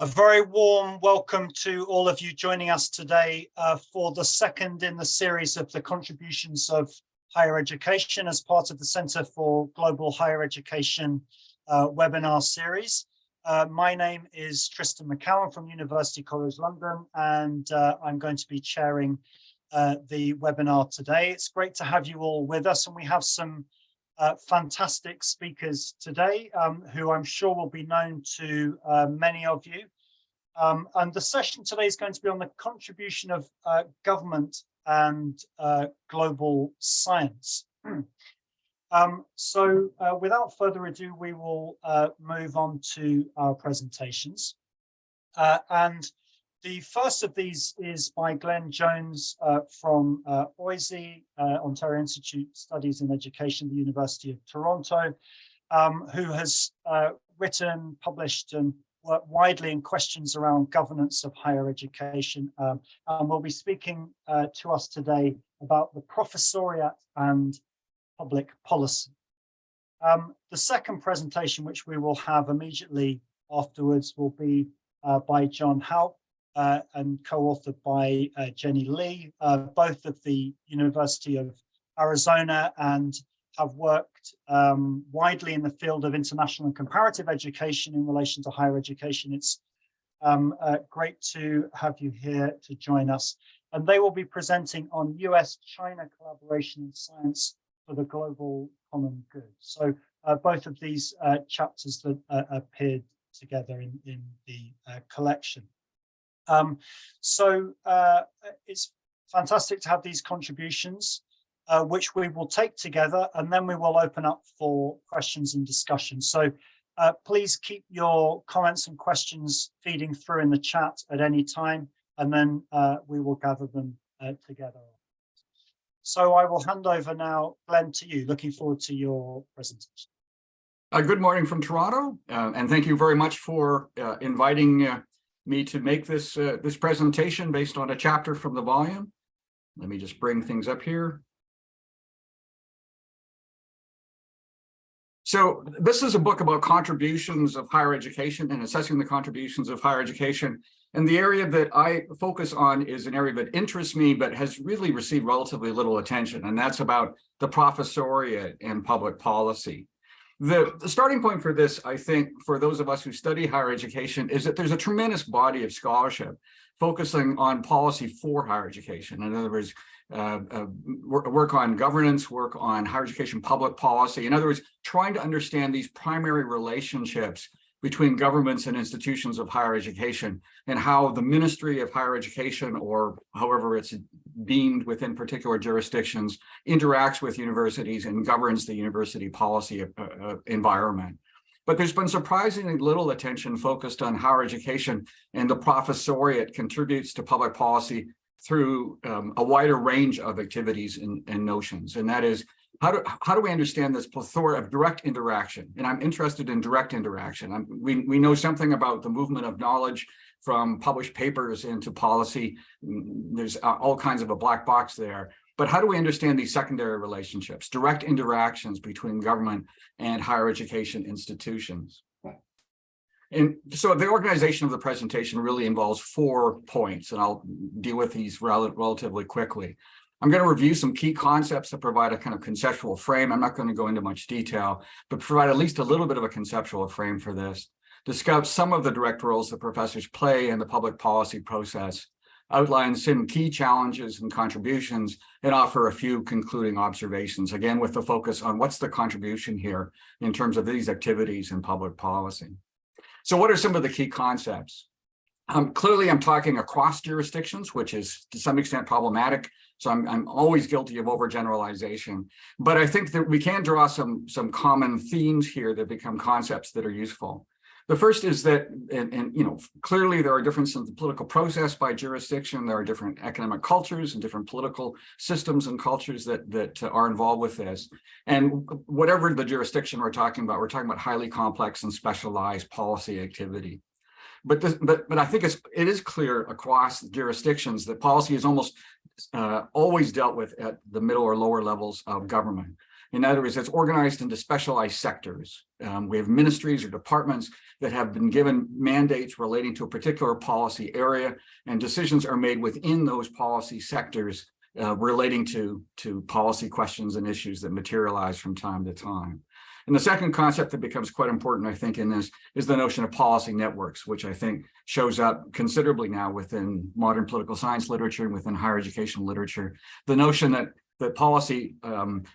A very warm welcome to all of you joining us today for the second in the series of the contributions of higher education as part of the Centre for Global Higher Education webinar series. My name is Tristan McCowan from University College London, and I'm going to be chairing the webinar today. It's great to have you all with us, and we have some fantastic speakers today who I'm sure will be known to many of you. And the session today is going to be on the contribution of government and global science. Without further ado, we will move on to our presentations. And the first of these is by Glen Jones from OISE, Ontario Institute of Studies in Education, the University of Toronto, who has written, published, and worked widely in questions around governance of higher education, and will be speaking to us today about the professoriate and public policy. The second presentation, which we will have immediately afterwards, will be by John Haupt and co-authored by Jenny Lee, both of the University of Arizona, and have worked widely in the field of international and comparative education in relation to higher education. It's great to have you here to join us. And they will be presenting on US-China collaboration in science for the global common good. So both of these chapters that appeared together in the collection. It's fantastic to have these contributions, which we will take together, and then we will open up for questions and discussion. So please keep your comments and questions feeding through in the chat at any time, and then we will gather them together. So I will hand over now, Glen, to you. Looking forward to your presentation. Good morning from Toronto, and thank you very much for inviting me to make this presentation based on a chapter from the volume. Let me just bring things up here. So this is a book about contributions of higher education and assessing the contributions of higher education. And the area that I focus on is an area that interests me, but has really received relatively little attention. And that's about the professoriate and public policy. The starting point for this, I think, for those of us who study higher education, is that there's a tremendous body of scholarship focusing on policy for higher education. In other words, work on governance, work on higher education public policy. In other words, trying to understand these primary relationships between governments and institutions of higher education, and how the Ministry of Higher Education, or however it's deemed within particular jurisdictions, interacts with universities and governs the university policy environment. But there's been surprisingly little attention focused on higher education, and the professoriate contributes to public policy through a wider range of activities and notions. And that is, how do we understand this plethora of direct interaction? And I'm interested in direct interaction. We know something about the movement of knowledge from published papers into policy. There's all kinds of a black box there. But how do we understand these secondary relationships, direct interactions between government and higher education institutions? And so the organization of the presentation really involves 4 points, and I'll deal with these relatively quickly. I'm going to review some key concepts that provide a kind of conceptual frame. I'm not going to go into much detail, but provide at least a little bit of a conceptual frame for this. Discuss some of the direct roles that professors play in the public policy process, outline some key challenges and contributions, and offer a few concluding observations, again, with the focus on what's the contribution here in terms of these activities in public policy. So what are some of the key concepts? Clearly, I'm talking across jurisdictions, which is to some extent problematic. So I'm always guilty of overgeneralization. But I think that we can draw some common themes here that become concepts that are useful. The first is that, clearly there are differences in the political process by jurisdiction. There are different economic cultures and different political systems and cultures that are involved with this. And whatever the jurisdiction we're talking about highly complex and specialized policy activity. But I think it is clear across jurisdictions that policy is almost always dealt with at the middle or lower levels of government. In other words, it's organized into specialized sectors. We have ministries or departments that have been given mandates relating to a particular policy area, and decisions are made within those policy sectors relating to policy questions and issues that materialize from time to time. And the second concept that becomes quite important, I think, in this is the notion of policy networks, which I think shows up considerably now within modern political science literature and within higher education literature. The notion that policy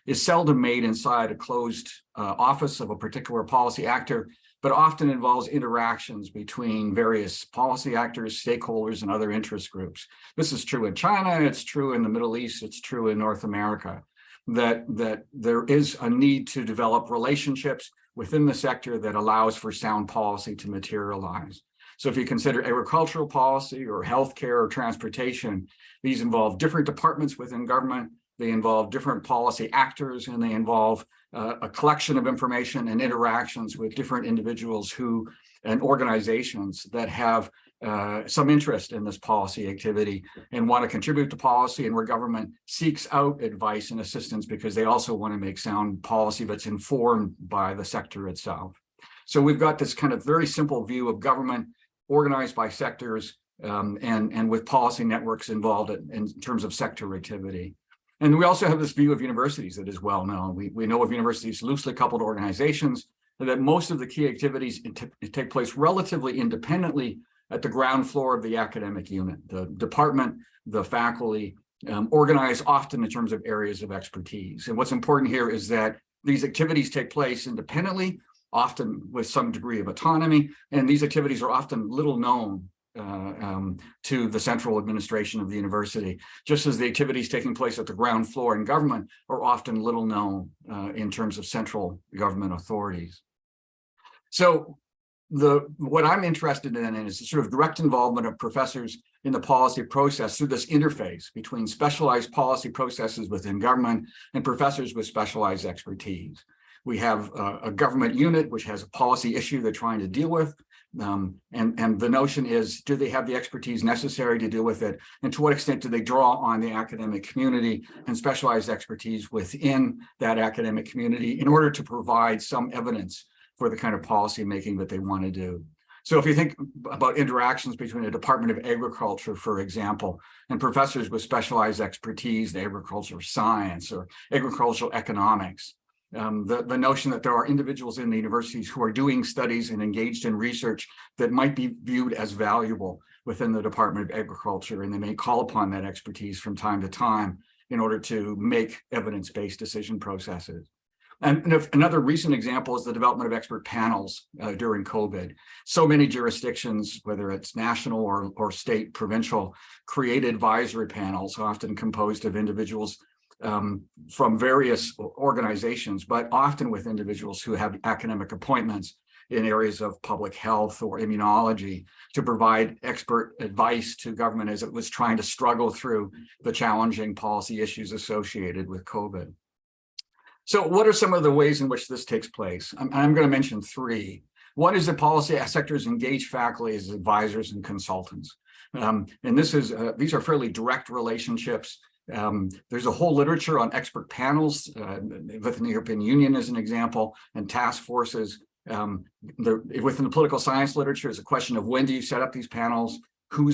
is seldom made inside a closed office of a particular policy actor, but often involves interactions between various policy actors, stakeholders, and other interest groups. This is true in China, it's true in the Middle East, it's true in North America. That there is a need to develop relationships within the sector that allows for sound policy to materialize. So if you consider agricultural policy or healthcare or transportation, these involve different departments within government, they involve different policy actors, and they involve a collection of information and interactions with different individuals and organizations that have some interest in this policy activity and want to contribute to policy, and where government seeks out advice and assistance because they also want to make sound policy that's informed by the sector itself. So we've got this kind of very simple view of government organized by sectors and with policy networks involved in terms of sector activity. And we also have this view of universities that is well known. We know of universities loosely coupled organizations, that most of the key activities take place relatively independently at the ground floor of the academic unit. The department, the faculty, organize often in terms of areas of expertise. And what's important here is that these activities take place independently, often with some degree of autonomy, and these activities are often little known to the central administration of the university, just as the activities taking place at the ground floor in government are often little known in terms of central government authorities. So what I'm interested in is the sort of direct involvement of professors in the policy process through this interface between specialized policy processes within government and professors with specialized expertise. We have a government unit which has a policy issue they're trying to deal with. And the notion is, do they have the expertise necessary to deal with it? And to what extent do they draw on the academic community and specialized expertise within that academic community in order to provide some evidence for the kind of policy making that they want to do? So if you think about interactions between the Department of Agriculture, for example, and professors with specialized expertise in agricultural science or agricultural economics, the notion that there are individuals in the universities who are doing studies and engaged in research that might be viewed as valuable within the Department of Agriculture, and they may call upon that expertise from time to time in order to make evidence-based decision processes. And another recent example is the development of expert panels during COVID. So many jurisdictions, whether it's national or state, provincial, create advisory panels, often composed of individuals from various organizations, but often with individuals who have academic appointments in areas of public health or immunology to provide expert advice to government as it was trying to struggle through the challenging policy issues associated with COVID. So what are some of the ways in which this takes place? I'm going to mention three. One is that policy sectors engage faculty as advisors and consultants. And these are fairly direct relationships. There's a whole literature on expert panels within the European Union as an example, and task forces. Within the political science literature, it's a question of when do you set up these panels, who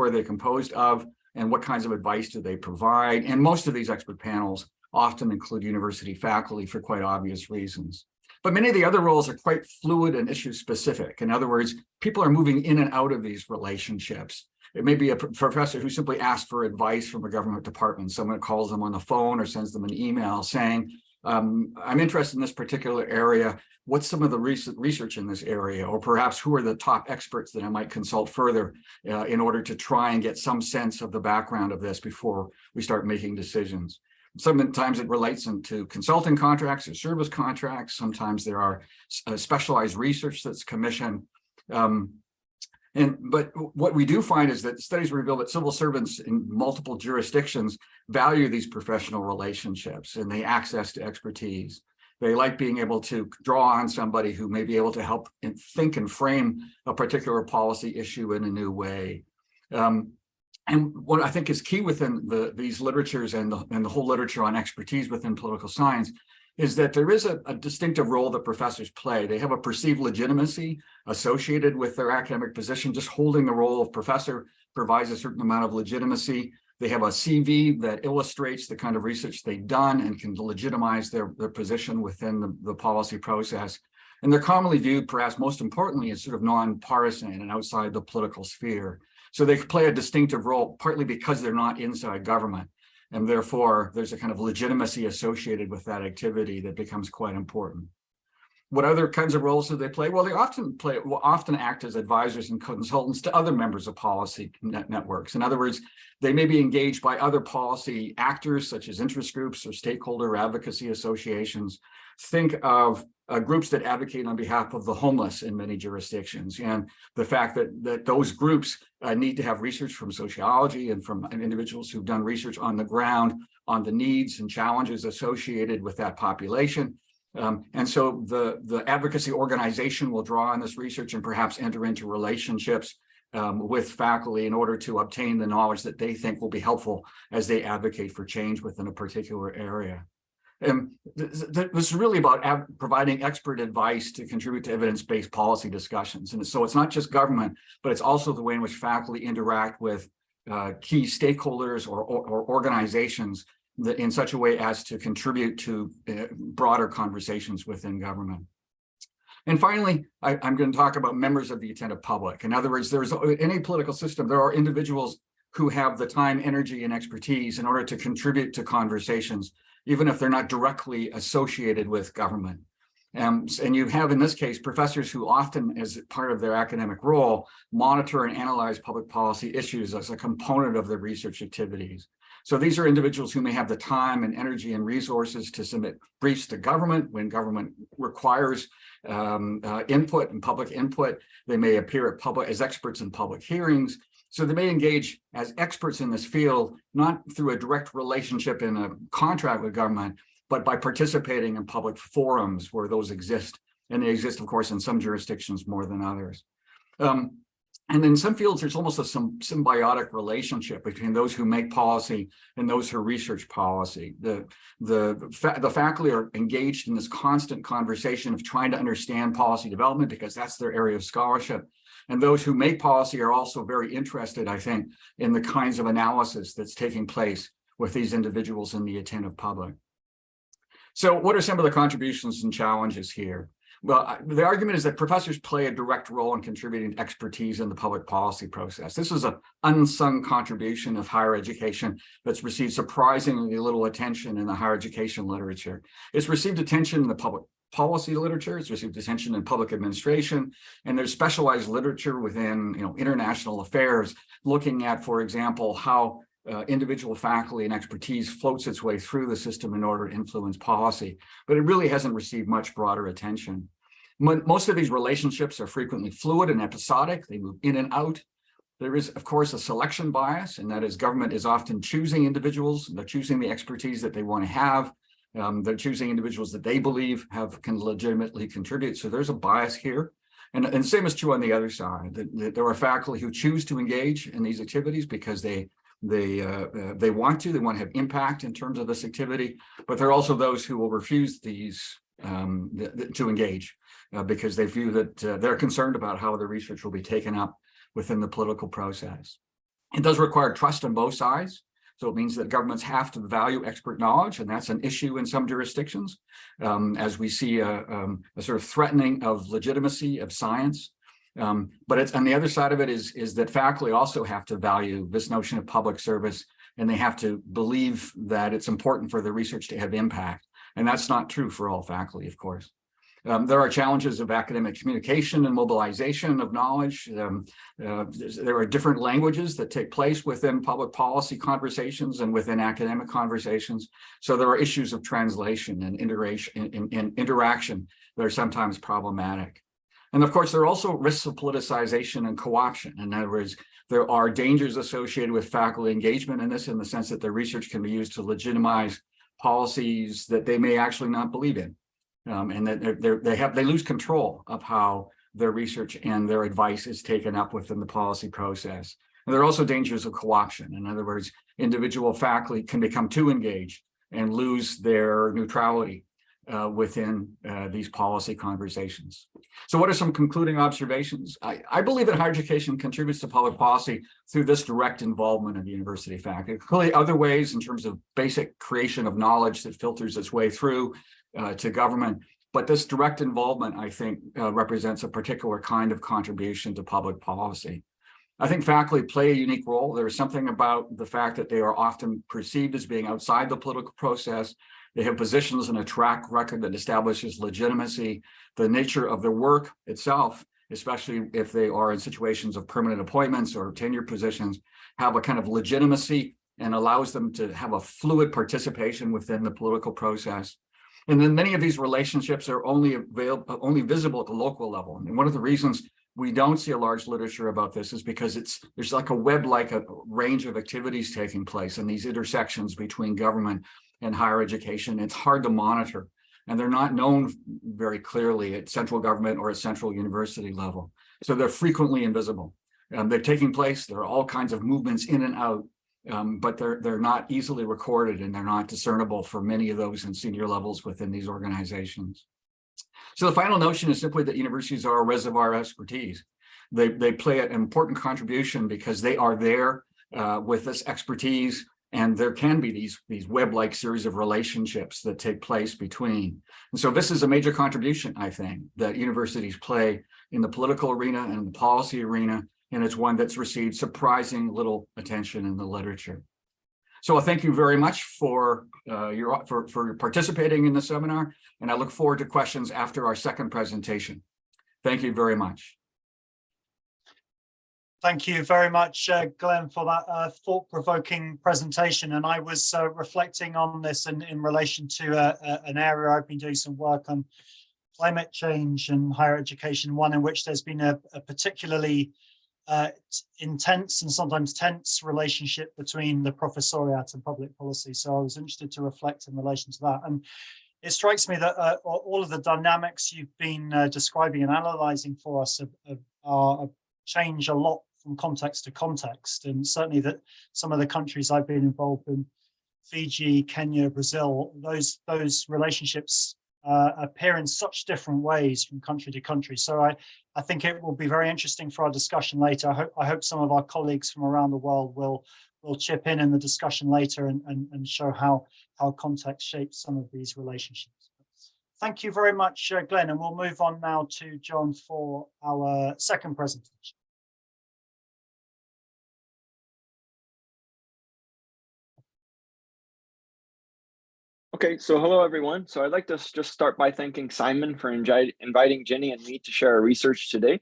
are they composed of, and what kinds of advice do they provide? And most of these expert panels often include university faculty for quite obvious reasons. But many of the other roles are quite fluid and issue specific. In other words, people are moving in and out of these relationships. It may be a professor who simply asks for advice from a government department. Someone calls them on the phone or sends them an email saying, I'm interested in this particular area. What's some of the recent research in this area? Or perhaps who are the top experts that I might consult further in order to try and get some sense of the background of this before we start making decisions. Sometimes it relates into consulting contracts or service contracts. Sometimes there are specialized research that's commissioned. But what we do find is that studies reveal that civil servants in multiple jurisdictions value these professional relationships and the access to expertise. They like being able to draw on somebody who may be able to help think and frame a particular policy issue in a new way. And what I think is key within these literatures and the whole literature on expertise within political science is that there is a distinctive role that professors play. They have a perceived legitimacy associated with their academic position. Just holding the role of professor provides a certain amount of legitimacy. They have a CV that illustrates the kind of research they've done and can legitimize their position within the policy process. And they're commonly viewed, perhaps most importantly, as sort of non-partisan and outside the political sphere. So they play a distinctive role, partly because they're not inside government. And therefore, there's a kind of legitimacy associated with that activity that becomes quite important. What other kinds of roles do they play? Well, they often act as advisors and consultants to other members of policy networks. In other words, they may be engaged by other policy actors, such as interest groups or stakeholder advocacy associations. Think of groups that advocate on behalf of the homeless in many jurisdictions, and the fact that those groups need to have research from sociology and from individuals who've done research on the ground on the needs and challenges associated with that population. And so the advocacy organization will draw on this research and perhaps enter into relationships with faculty in order to obtain the knowledge that they think will be helpful as they advocate for change within a particular area. And this is really about providing expert advice to contribute to evidence-based policy discussions. And so it's not just government, but it's also the way in which faculty interact with key stakeholders or organizations in such a way as to contribute to broader conversations within government. And finally, I'm going to talk about members of the attentive public. In other words, there's in a political system, there are individuals who have the time, energy, and expertise in order to contribute to conversations, even if they're not directly associated with government. And you have, in this case, professors who often, as part of their academic role, monitor and analyze public policy issues as a component of their research activities. So these are individuals who may have the time and energy and resources to submit briefs to government when government requires input and public input. They may appear as experts in public hearings. So they may engage as experts in this field, not through a direct relationship in a contract with government, but by participating in public forums where those exist. And they exist, of course, in some jurisdictions more than others. And in some fields, there's almost a symbiotic relationship between those who make policy and those who research policy. The faculty are engaged in this constant conversation of trying to understand policy development because that's their area of scholarship. And those who make policy are also very interested, I think, in the kinds of analysis that's taking place with these individuals in the attentive public. So what are some of the contributions and challenges here? Well, the argument is that professors play a direct role in contributing to expertise in the public policy process. This is an unsung contribution of higher education that's received surprisingly little attention in the higher education literature. It's received attention in the public policy literature, it's received attention in public administration, and there's specialized literature within international affairs looking at, for example, how individual faculty and expertise floats its way through the system in order to influence policy, but it really hasn't received much broader attention. Most of these relationships are frequently fluid and episodic. They move in and out. There is, of course, a selection bias, and that is government is often choosing individuals. They're choosing the expertise that they want to have. They're choosing individuals that they believe can legitimately contribute. So there's a bias here. And same is true on the other side. That there are faculty who choose to engage in these activities because they want to have impact in terms of this activity, but there are also those who will refuse these to engage because they view that they're concerned about how the research will be taken up within the political process. It does require trust on both sides. So it means that governments have to value expert knowledge, and that's an issue in some jurisdictions, as we see a sort of threatening of legitimacy of science. But it's on the other side of it is that faculty also have to value this notion of public service, and they have to believe that it's important for the research to have impact. And that's not true for all faculty, of course. There are challenges of academic communication and mobilization of knowledge. There are different languages that take place within public policy conversations and within academic conversations. So there are issues of translation and interaction that are sometimes problematic. And of course, there are also risks of politicization and co-option. In other words, there are dangers associated with faculty engagement in this, in the sense that their research can be used to legitimize policies that they may actually not believe in. And that they lose control of how their research and their advice is taken up within the policy process. And there are also dangers of co-option. In other words, individual faculty can become too engaged and lose their neutrality within these policy conversations. So what are some concluding observations? I believe that higher education contributes to public policy through this direct involvement of university faculty. Clearly other ways in terms of basic creation of knowledge that filters its way through to government. But this direct involvement, I think, represents a particular kind of contribution to public policy. I think faculty play a unique role. There is something about the fact that they are often perceived as being outside the political process. They have positions and a track record that establishes legitimacy. The nature of their work itself, especially if they are in situations of permanent appointments or tenure positions, have a kind of legitimacy and allows them to have a fluid participation within the political process. And then many of these relationships are only visible at the local level. And one of the reasons we don't see a large literature about this is because there's like a web-like a range of activities taking place in these intersections between government and higher education. It's hard to monitor, and they're not known very clearly at central government or at central university level. So they're frequently invisible. They're taking place. There are all kinds of movements in and out, but they're not easily recorded, and they're not discernible for many of those in senior levels within these organizations. So the final notion is simply that universities are a reservoir of expertise. They play an important contribution because they are there with this expertise, and there can be these web-like series of relationships that take place between. And so this is a major contribution, I think, that universities play in the political arena and the policy arena, and it's one that's received surprising little attention in the literature. So I thank you very much for participating in the seminar, and I look forward to questions after our second presentation. Thank you very much. Thank you very much, Glenn, for that thought-provoking presentation. And I was reflecting on this in relation to an area I've been doing some work on, climate change and higher education, one in which there's been a particularly intense and sometimes tense relationship between the professoriate and public policy. So I was interested to reflect in relation to that. And it strikes me that all of the dynamics you've been describing and analyzing for us are change a lot from context to context. And certainly that some of the countries I've been involved in, Fiji, Kenya, Brazil, those relationships appear in such different ways from country to country. So I think it will be very interesting for our discussion later. I hope some of our colleagues from around the world will chip in the discussion later and show how context shapes some of these relationships. Thank you very much, Glenn, and we'll move on now to John for our second presentation. Okay, so hello everyone. So I'd like to just start by thanking Simon for inviting Jenny and me to share our research today.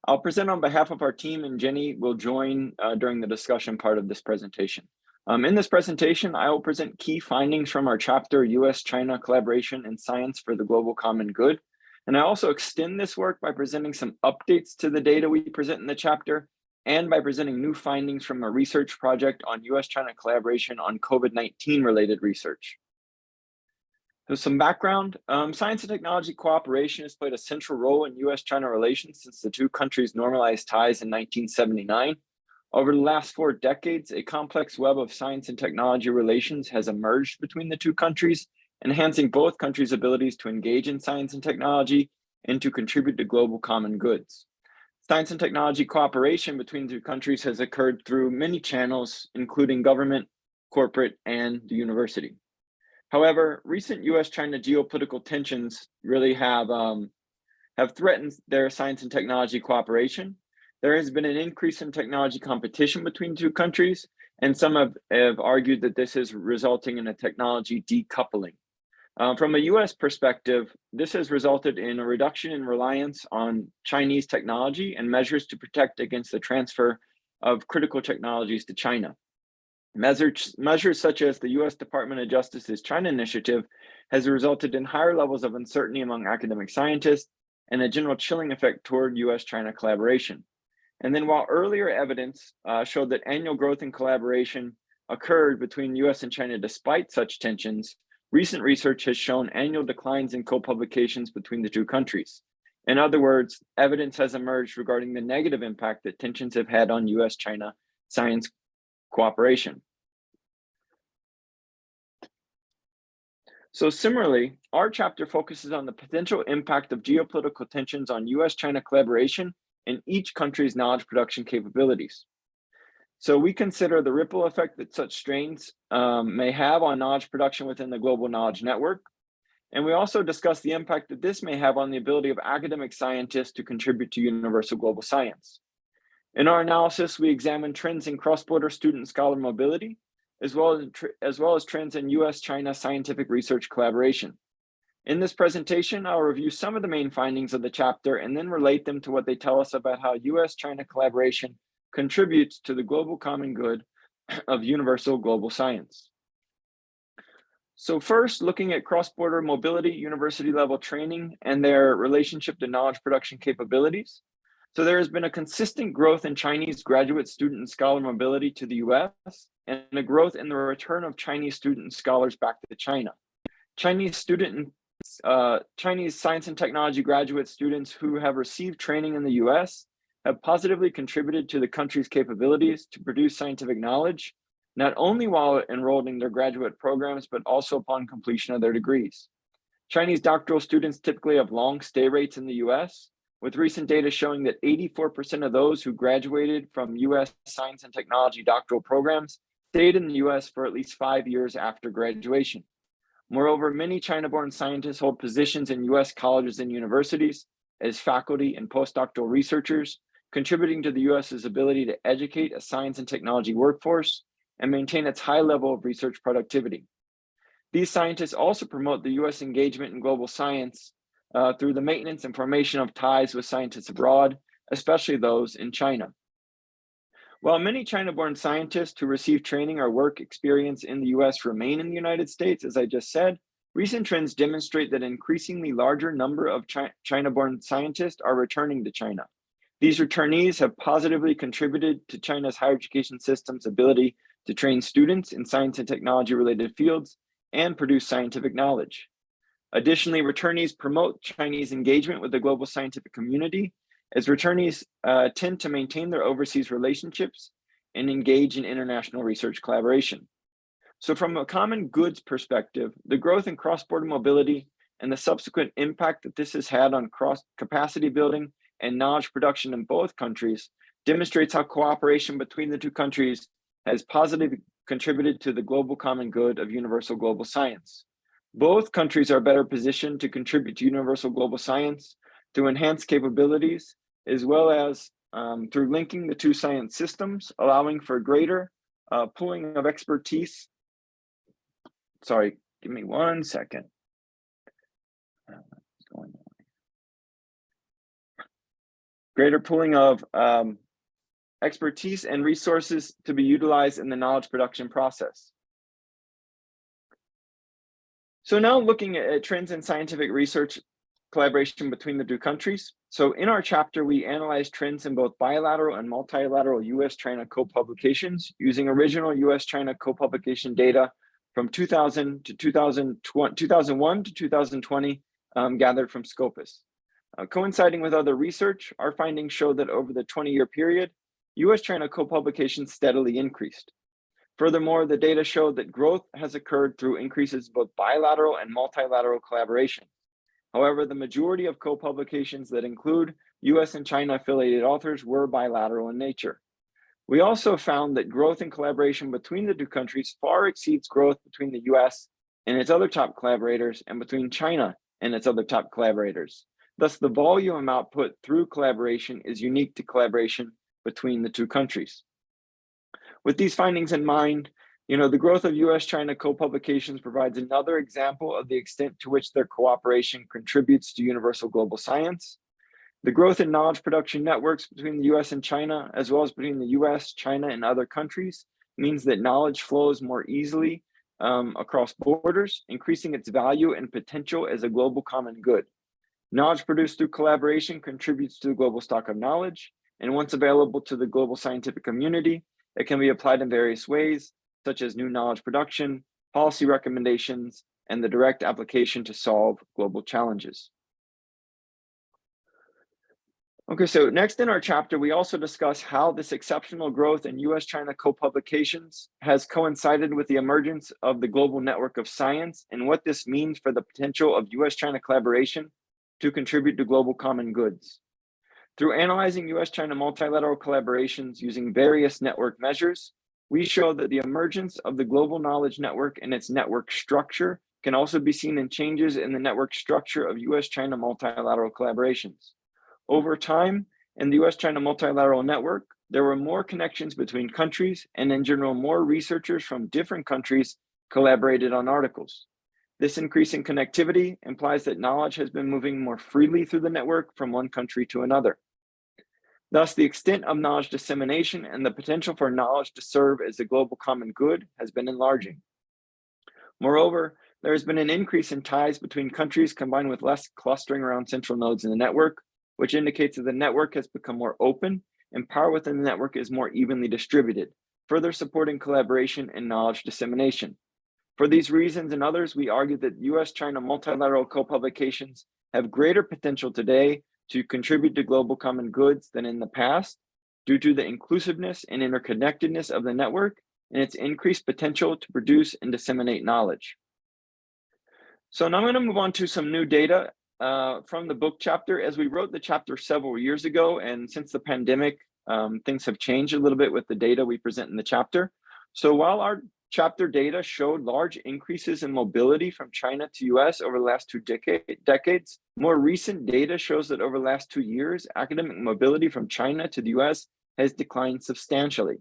I'll present on behalf of our team, and Jenny will join during the discussion part of this presentation. In this presentation, I will present key findings from our chapter, US-China Collaboration in Science for the Global Common Good. And I also extend this work by presenting some updates to the data we present in the chapter, and by presenting new findings from a research project on US-China collaboration on COVID-19 related research. So some background, science and technology cooperation has played a central role in US-China relations since the two countries normalized ties in 1979. Over the last 4 decades, a complex web of science and technology relations has emerged between the two countries, enhancing both countries' abilities to engage in science and technology and to contribute to global common goods. Science and technology cooperation between the two countries has occurred through many channels, including government, corporate, and the university. However, recent US-China geopolitical tensions really have threatened their science and technology cooperation. There has been an increase in technology competition between the two countries, and some have argued that this is resulting in a technology decoupling. From a US perspective, this has resulted in a reduction in reliance on Chinese technology and measures to protect against the transfer of critical technologies to China. Measures such as the US Department of Justice's China Initiative has resulted in higher levels of uncertainty among academic scientists and a general chilling effect toward US-China collaboration. And then while earlier evidence showed that annual growth in collaboration occurred between US and China despite such tensions, recent research has shown annual declines in co-publications between the two countries. In other words, evidence has emerged regarding the negative impact that tensions have had on US-China science cooperation. So similarly, our chapter focuses on the potential impact of geopolitical tensions on US-China collaboration in each country's knowledge production capabilities. So we consider the ripple effect that such strains may have on knowledge production within the global knowledge network. And we also discuss the impact that this may have on the ability of academic scientists to contribute to universal global science. In our analysis, we examine trends in cross-border student scholar mobility, as well as trends in US-China scientific research collaboration. In this presentation, I'll review some of the main findings of the chapter and then relate them to what they tell us about how US-China collaboration contributes to the global common good of universal global science. So first, looking at cross-border mobility, university level training, and their relationship to knowledge production capabilities. So there has been a consistent growth in Chinese graduate student and scholar mobility to the US, and a growth in the return of Chinese student and scholars back to China. Chinese science and technology graduate students who have received training in the US have positively contributed to the country's capabilities to produce scientific knowledge, not only while enrolled in their graduate programs, but also upon completion of their degrees. Chinese doctoral students typically have long stay rates in the US, with recent data showing that 84% of those who graduated from US science and technology doctoral programs stayed in the US for at least 5 years after graduation. Moreover, many China-born scientists hold positions in US colleges and universities as faculty and postdoctoral researchers, contributing to the US's ability to educate a science and technology workforce and maintain its high level of research productivity. These scientists also promote the US engagement in global science through the maintenance and formation of ties with scientists abroad, especially those in China. While many China-born scientists who receive training or work experience in the US remain in the United States, as I just said, recent trends demonstrate that an increasingly larger number of China-born scientists are returning to China. These returnees have positively contributed to China's higher education system's ability to train students in science and technology-related fields and produce scientific knowledge. Additionally, returnees promote Chinese engagement with the global scientific community, as returnees tend to maintain their overseas relationships and engage in international research collaboration. So from a common goods perspective, the growth in cross-border mobility and the subsequent impact that this has had on capacity building and knowledge production in both countries demonstrates how cooperation between the two countries has positively contributed to the global common good of universal global science. Both countries are better positioned to contribute to universal global science through enhanced capabilities, as well as through linking the two science systems, allowing for greater pooling of expertise. Sorry, give me 1 second. Greater pooling of expertise and resources to be utilized in the knowledge production process. So now looking at trends in scientific research collaboration between the two countries. So in our chapter, we analyze trends in both bilateral and multilateral US-China co-publications using original US-China co-publication data from 2000 to 2001 to 2020 gathered from Scopus. Coinciding with other research, our findings show that over the 20-year period, US-China co-publications steadily increased. Furthermore, the data showed that growth has occurred through increases in both bilateral and multilateral collaboration. However, the majority of co-publications that include US and China affiliated authors were bilateral in nature. We also found that growth and collaboration between the two countries far exceeds growth between the US and its other top collaborators and between China and its other top collaborators. Thus, the volume output through collaboration is unique to collaboration between the two countries. With these findings in mind, the growth of US-China co-publications provides another example of the extent to which their cooperation contributes to universal global science. The growth in knowledge production networks between the US and China, as well as between the US, China, and other countries, means that knowledge flows more easily across borders, increasing its value and potential as a global common good. Knowledge produced through collaboration contributes to the global stock of knowledge, and once available to the global scientific community, it can be applied in various ways, such as new knowledge production, policy recommendations, and the direct application to solve global challenges. Okay, so next in our chapter, we also discuss how this exceptional growth in US-China co-publications has coincided with the emergence of the global network of science and what this means for the potential of US-China collaboration to contribute to global common goods. Through analyzing US-China multilateral collaborations using various network measures, we show that the emergence of the global knowledge network and its network structure can also be seen in changes in the network structure of US-China multilateral collaborations. Over time, in the US-China multilateral network, there were more connections between countries, and in general, more researchers from different countries collaborated on articles. This increase in connectivity implies that knowledge has been moving more freely through the network from one country to another. Thus, the extent of knowledge dissemination and the potential for knowledge to serve as a global common good has been enlarging. Moreover, there has been an increase in ties between countries combined with less clustering around central nodes in the network, which indicates that the network has become more open and power within the network is more evenly distributed, further supporting collaboration and knowledge dissemination. For these reasons and others, we argue that US-China multilateral co-publications have greater potential today to contribute to global common goods than in the past, due to the inclusiveness and interconnectedness of the network and its increased potential to produce and disseminate knowledge. So now I'm going to move on to some new data from the book chapter. As we wrote the chapter several years ago, and since the pandemic, things have changed a little bit with the data we present in the chapter. So while our chapter data showed large increases in mobility from China to US over the last two decades, more recent data shows that over the last 2 years, academic mobility from China to the US has declined substantially.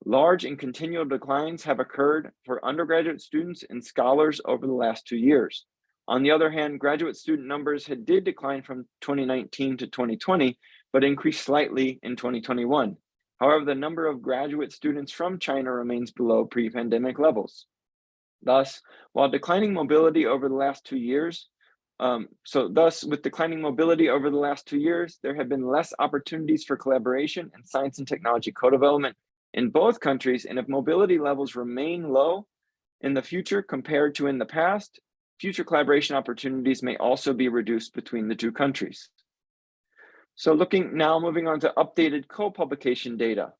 Large and continual declines have occurred for undergraduate students and scholars over the last 2 years. On the other hand, graduate student numbers did decline from 2019 to 2020, but increased slightly in 2021. However, the number of graduate students from China remains below pre-pandemic levels. Thus, while declining mobility over the last 2 years, with declining mobility over the last 2 years, there have been less opportunities for collaboration and science and technology co-development in both countries. And if mobility levels remain low in the future compared to in the past, future collaboration opportunities may also be reduced between the two countries. So moving on to updated co-publication data.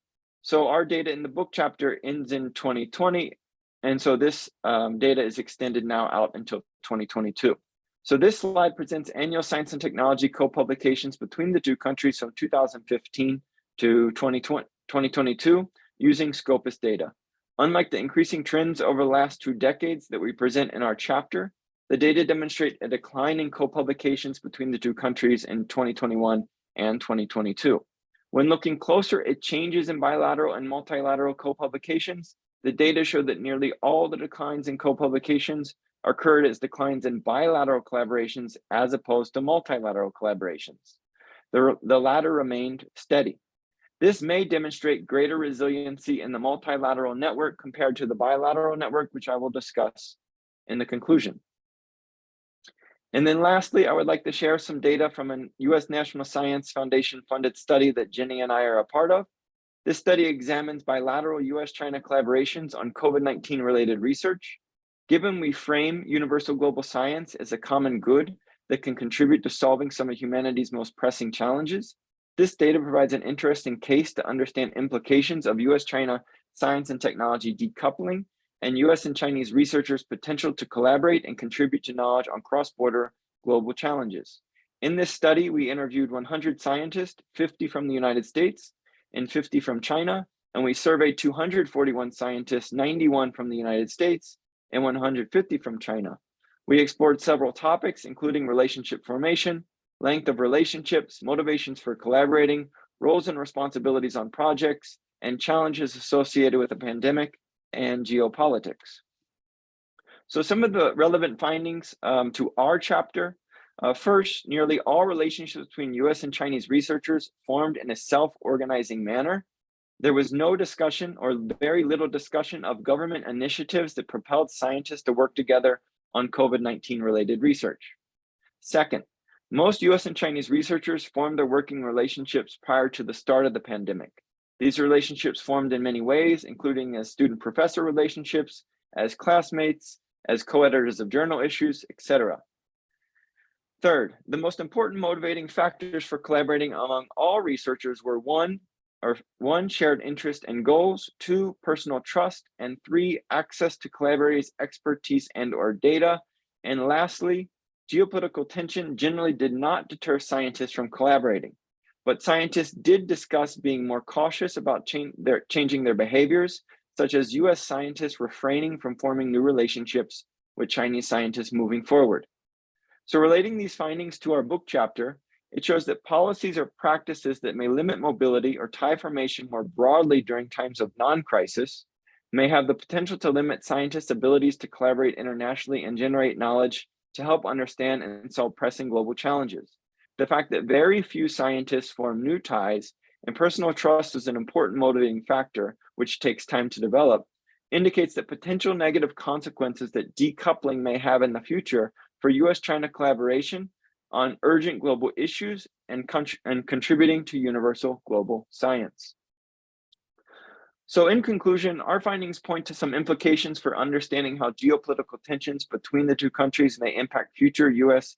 So our data in the book chapter ends in 2020. And so this data is extended now out until 2022. So this slide presents annual science and technology co-publications between the two countries from 2015 to 2022 using Scopus data. Unlike the increasing trends over the last 2 decades that we present in our chapter, the data demonstrate a decline in co-publications between the two countries in 2021 and 2022. When looking closer at changes in bilateral and multilateral co-publications, the data show that nearly all the declines in co-publications occurred as declines in bilateral collaborations as opposed to multilateral collaborations. The latter remained steady. This may demonstrate greater resiliency in the multilateral network compared to the bilateral network, which I will discuss in the conclusion. And then lastly, I would like to share some data from a US National Science Foundation funded study that Jenny and I are a part of. This study examines bilateral US-China collaborations on COVID-19 related research. Given we frame universal global science as a common good that can contribute to solving some of humanity's most pressing challenges, this data provides an interesting case to understand implications of US-China science and technology decoupling and US and Chinese researchers' potential to collaborate and contribute to knowledge on cross-border global challenges. In this study, we interviewed 100 scientists, 50 from the United States and 50 from China, and we surveyed 241 scientists, 91 from the United States and 150 from China. We explored several topics, including relationship formation, length of relationships, motivations for collaborating, roles and responsibilities on projects, and challenges associated with the pandemic and geopolitics. So some of the relevant findings to our chapter. First, nearly all relationships between US and Chinese researchers formed in a self-organizing manner. There was no discussion or very little discussion of government initiatives that propelled scientists to work together on COVID-19 related research. Second, most US and Chinese researchers formed their working relationships prior to the start of the pandemic. These relationships formed in many ways, including as student-professor relationships, as classmates, as co-editors of journal issues, etc. Third, the most important motivating factors for collaborating among all researchers were one, shared interest and goals, two, personal trust, and three, access to collaborators' expertise and/or data. And lastly, geopolitical tension generally did not deter scientists from collaborating, but scientists did discuss being more cautious about changing their behaviors, such as US scientists refraining from forming new relationships with Chinese scientists moving forward. So relating these findings to our book chapter, it shows that policies or practices that may limit mobility or tie formation more broadly during times of non-crisis may have the potential to limit scientists' abilities to collaborate internationally and generate knowledge to help understand and solve pressing global challenges. The fact that very few scientists form new ties and personal trust is an important motivating factor, which takes time to develop, indicates that potential negative consequences that decoupling may have in the future for US-China collaboration on urgent global issues and contributing to universal global science. So in conclusion, our findings point to some implications for understanding how geopolitical tensions between the two countries may impact future US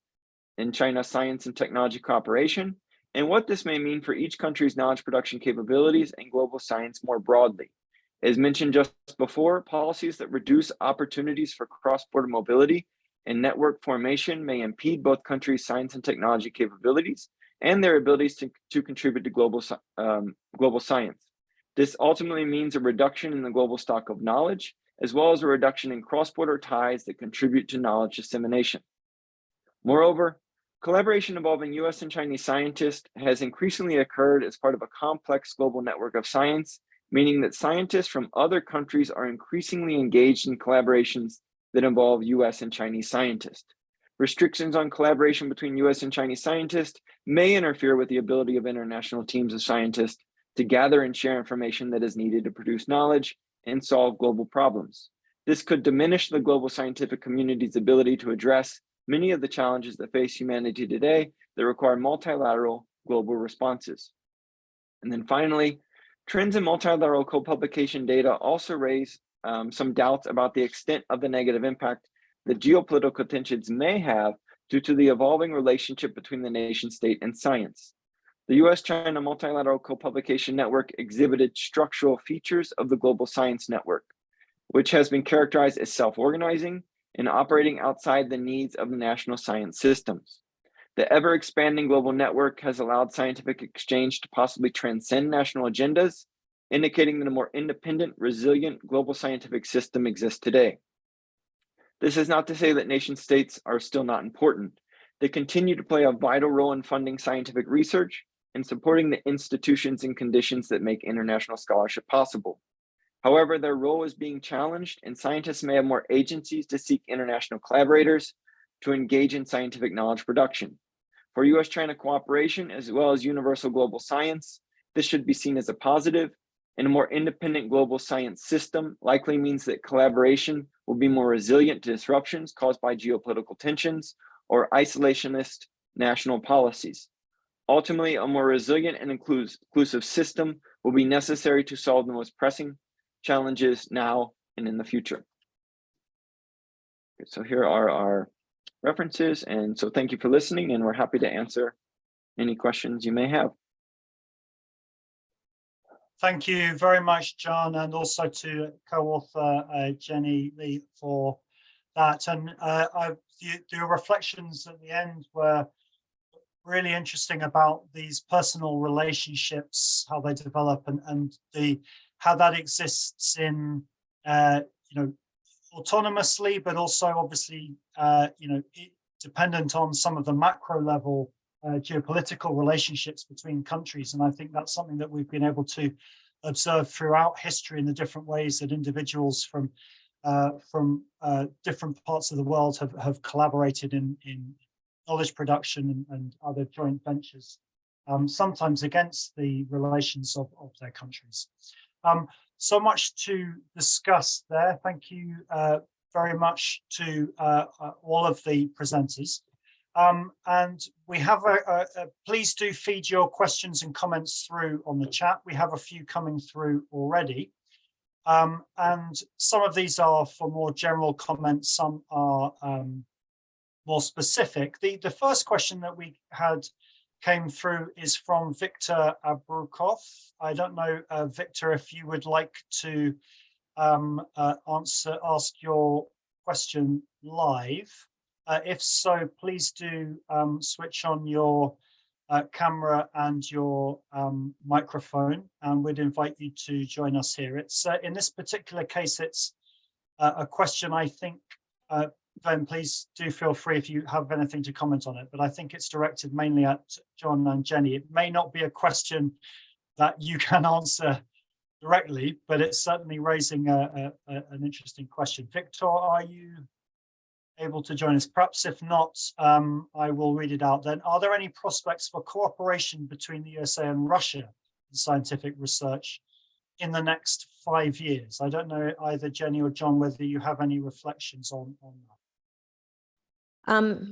and China science and technology cooperation, and what this may mean for each country's knowledge production capabilities and global science more broadly. As mentioned just before, policies that reduce opportunities for cross-border mobility and network formation may impede both countries' science and technology capabilities and their abilities to contribute to global science. This ultimately means a reduction in the global stock of knowledge, as well as a reduction in cross-border ties that contribute to knowledge dissemination. Moreover, collaboration involving US and Chinese scientists has increasingly occurred as part of a complex global network of science, meaning that scientists from other countries are increasingly engaged in collaborations that involve US and Chinese scientists. Restrictions on collaboration between US and Chinese scientists may interfere with the ability of international teams of scientists to gather and share information that is needed to produce knowledge and solve global problems. This could diminish the global scientific community's ability to address many of the challenges that face humanity today that require multilateral global responses. And then finally, trends in multilateral co-publication data also raise some doubts about the extent of the negative impact that geopolitical tensions may have due to the evolving relationship between the nation state and science. The US-China Multilateral Co-Publication Network exhibited structural features of the global science network, which has been characterized as self-organizing and operating outside the needs of the national science systems. The ever-expanding global network has allowed scientific exchange to possibly transcend national agendas, indicating that a more independent, resilient global scientific system exists today. This is not to say that nation states are still not important. They continue to play a vital role in funding scientific research and supporting the institutions and conditions that make international scholarship possible. However, their role is being challenged, and scientists may have more agencies to seek international collaborators to engage in scientific knowledge production. For US-China cooperation, as well as universal global science, this should be seen as a positive, and a more independent global science system likely means that collaboration will be more resilient to disruptions caused by geopolitical tensions or isolationist national policies. Ultimately, a more resilient and inclusive system will be necessary to solve the most pressing challenges now and in the future. So here are our references, and so thank you for listening, and we're happy to answer any questions you may have. Thank you very much, John, and also to co-author Jenny Lee for that. And the reflections at the end were really interesting about these personal relationships, how they develop, and how that exists in autonomously, but also obviously dependent on some of the macro level geopolitical relationships between countries. And I think that's something that we've been able to observe throughout history in the different ways that individuals from different parts of the world have collaborated in knowledge production and other joint ventures, sometimes against the relations of their countries. So much to discuss there. Thank you very much to all of the presenters. And we have please do feed your questions and comments through on the chat. We have a few coming through already. And some of these are for more general comments. Some are more specific. The first question that we had came through is from Victor Abrukov. I don't know, Victor, if you would like to ask your question live. If so, please do switch on your camera and your microphone, and we'd invite you to join us here. It's in this particular case, it's a question I think, Glenn, please do feel free if you have anything to comment on it, but I think it's directed mainly at John and Jenny. It may not be a question that you can answer directly, but it's certainly raising an interesting question. Victor, are you able to join us? Perhaps if not, I will read it out then. Are there any prospects for cooperation between the USA and Russia in scientific research in the next 5 years? I don't know, either Jenny or John, whether you have any reflections on that.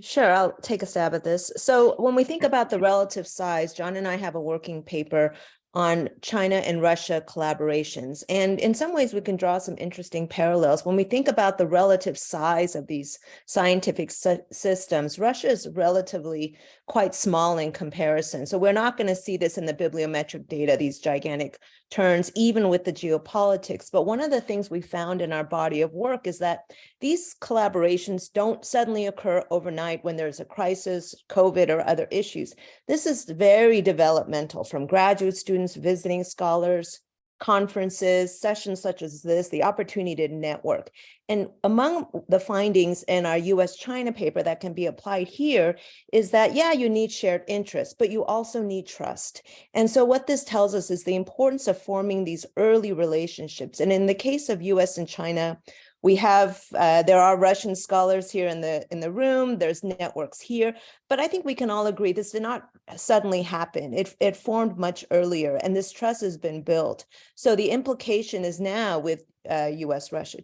Sure, I'll take a stab at this. So when we think about the relative size, John and I have a working paper on China and Russia collaborations. And in some ways, we can draw some interesting parallels. When we think about the relative size of these scientific systems, Russia is relatively quite small in comparison. So we're not going to see this in the bibliometric data, these gigantic turns, even with the geopolitics. But one of the things we found in our body of work is that these collaborations don't suddenly occur overnight when there's a crisis, COVID, or other issues. This is very developmental, from graduate students, visiting scholars, conferences, sessions such as this, the opportunity to network. And among the findings in our US-China paper that can be applied here is that, yeah, you need shared interests, but you also need trust. And so what this tells us is the importance of forming these early relationships. And in the case of US and China, we have, there are Russian scholars here in the room, there's networks here, but I think we can all agree this did not suddenly happen. It formed much earlier, and this trust has been built. So the implication is now with US-Russia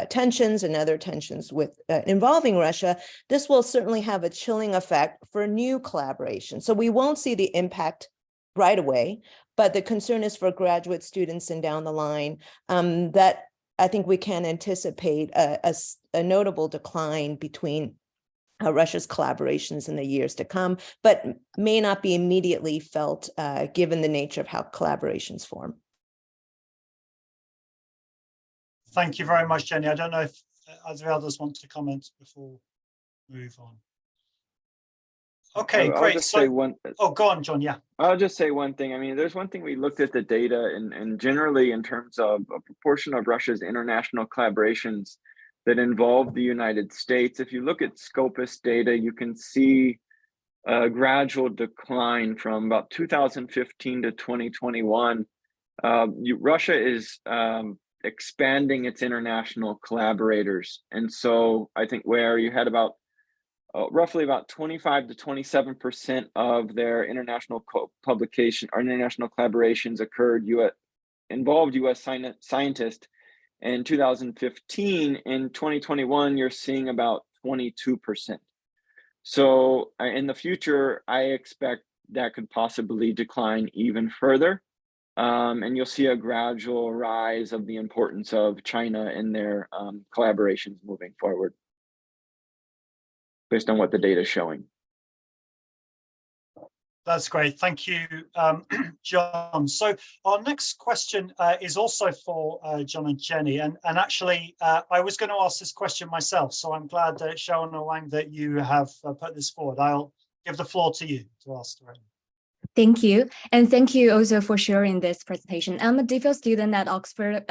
tensions and other tensions with involving Russia, this will certainly have a chilling effect for new collaboration. So we won't see the impact right away, but the concern is for graduate students and down the line that I think we can anticipate a notable decline between Russia's collaborations in the years to come, but may not be immediately felt given the nature of how collaborations form. Thank you very much, Jenny. I don't know if other others want to comment before we move on. Okay, great. Just say one. Oh, go on, John. Yeah. I'll just say one thing. I mean, there's one thing we looked at the data and generally in terms of a proportion of Russia's international collaborations that involve the United States. If you look at Scopus data, you can see a gradual decline from about 2015 to 2021. Russia is expanding its international collaborators. And so I think where you had about roughly about 25 to 27% of their international publication or international collaborations involved US scientists in 2015. In 2021, you're seeing about 22%. So in the future, I expect that could possibly decline even further. And you'll see a gradual rise of the importance of China in their collaborations moving forward, based on what the data is showing. That's great. Thank you, John. So our next question is also for John and Jenny. And actually, I was going to ask this question myself. So I'm glad, Sharon Wang, that you have put this forward. I'll give the floor to you to ask directly. Thank you. And thank you also for sharing this presentation. I'm a DPhil student at Oxford,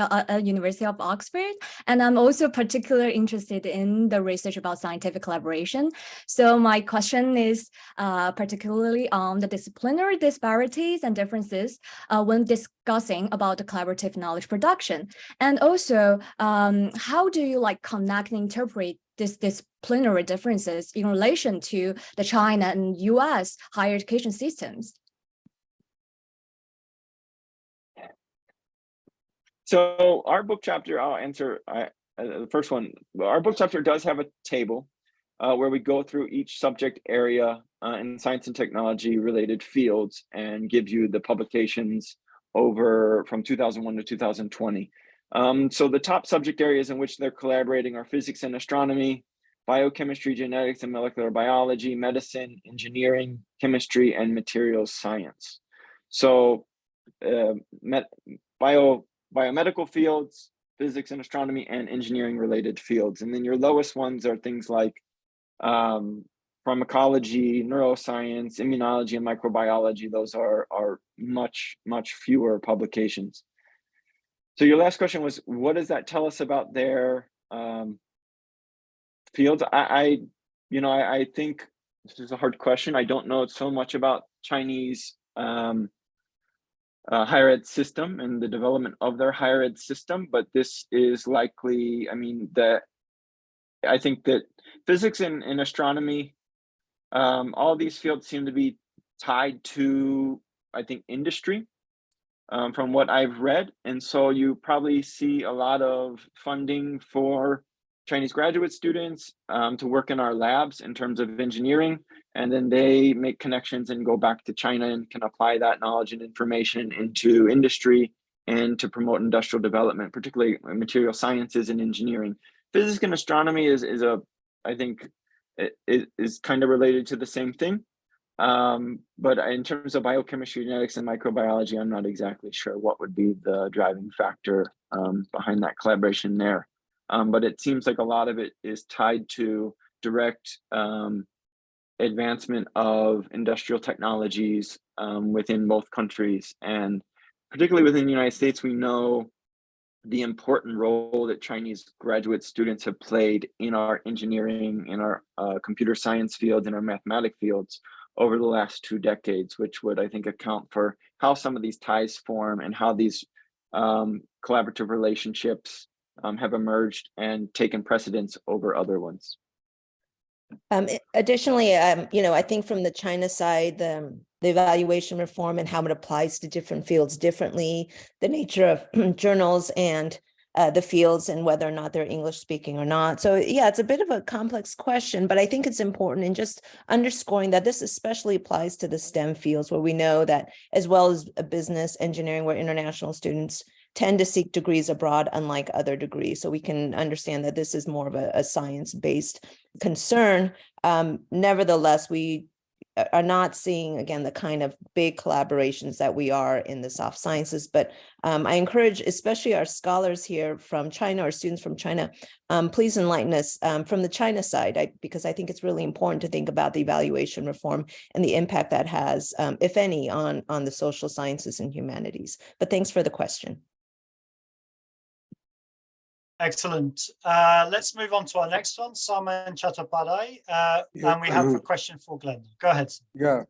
University of Oxford, and I'm also particularly interested in the research about scientific collaboration. So my question is particularly on the disciplinary disparities and differences when discussing about the collaborative knowledge production. And also, how do you connect and interpret this disciplinary differences in relation to the China and US higher education systems? So our book chapter, I'll answer the first one. Our book chapter does have a table where we go through each subject area in science and technology related fields and gives you the publications over from 2001 to 2020. So the top subject areas in which they're collaborating are physics and astronomy, biochemistry, genetics and molecular biology, medicine, engineering, chemistry, and materials science. So biomedical fields, physics and astronomy, and engineering related fields. And then your lowest ones are things like pharmacology, neuroscience, immunology, and microbiology. Those are much fewer publications. So your last question was, what does that tell us about their fields? I think this is a hard question. I don't know so much about Chinese higher ed system and the development of their higher ed system, but this is likely, I think that physics and astronomy, all these fields seem to be tied to, I think, industry, from what I've read. And so you probably see a lot of funding for Chinese graduate students to work in our labs in terms of engineering. And then they make connections and go back to China and can apply that knowledge and information into industry and to promote industrial development, particularly material sciences and engineering. Physics and astronomy I think is kind of related to the same thing. But in terms of biochemistry, genetics, and microbiology, I'm not exactly sure what would be the driving factor behind that collaboration there. But it seems like a lot of it is tied to direct advancement of industrial technologies within both countries. And particularly within the United States, we know the important role that Chinese graduate students have played in our engineering, in our computer science fields, in our mathematics fields over the last 2 decades, which would, I think, account for how some of these ties form and how these collaborative relationships have emerged and taken precedence over other ones. Additionally, I think from the China side, the evaluation reform and how it applies to different fields differently, the nature of journals and the fields and whether or not they're English speaking or not. So yeah, it's a bit of a complex question, but I think it's important in just underscoring that this especially applies to the STEM fields, where we know that as well as a business, engineering, where international students tend to seek degrees abroad, unlike other degrees. So we can understand that this is more of a science-based concern. Nevertheless, we are not seeing, again, the kind of big collaborations that we are in the soft sciences. But I encourage, especially our scholars here from China or students from China, please enlighten us from the China side, because I think it's really important to think about the evaluation reform and the impact that has, if any, on the social sciences and humanities. But thanks for the question. Excellent. Let's move on to our next one, Simon Chattopadhyay, and we have a question for Glen. Go ahead. Yeah.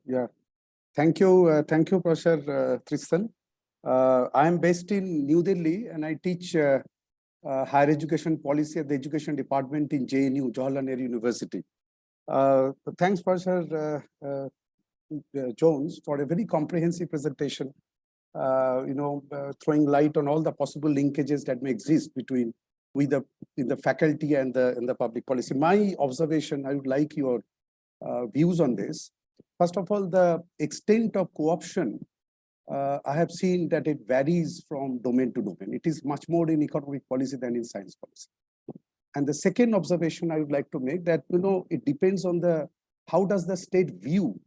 Thank you, Professor Tristan. I am based in New Delhi, and I teach higher education policy at the education department in JNU, Jawaharlal Nehru University. Thanks, Professor Jones, for a very comprehensive presentation. Throwing light on all the possible linkages that may exist between the faculty and the public policy. My observation, I would like your views on this. First of all, the extent of co-option, I have seen that it varies from domain to domain. It is much more in economic policy than in science policy. And the second observation I would like to make that, it depends on how does the state view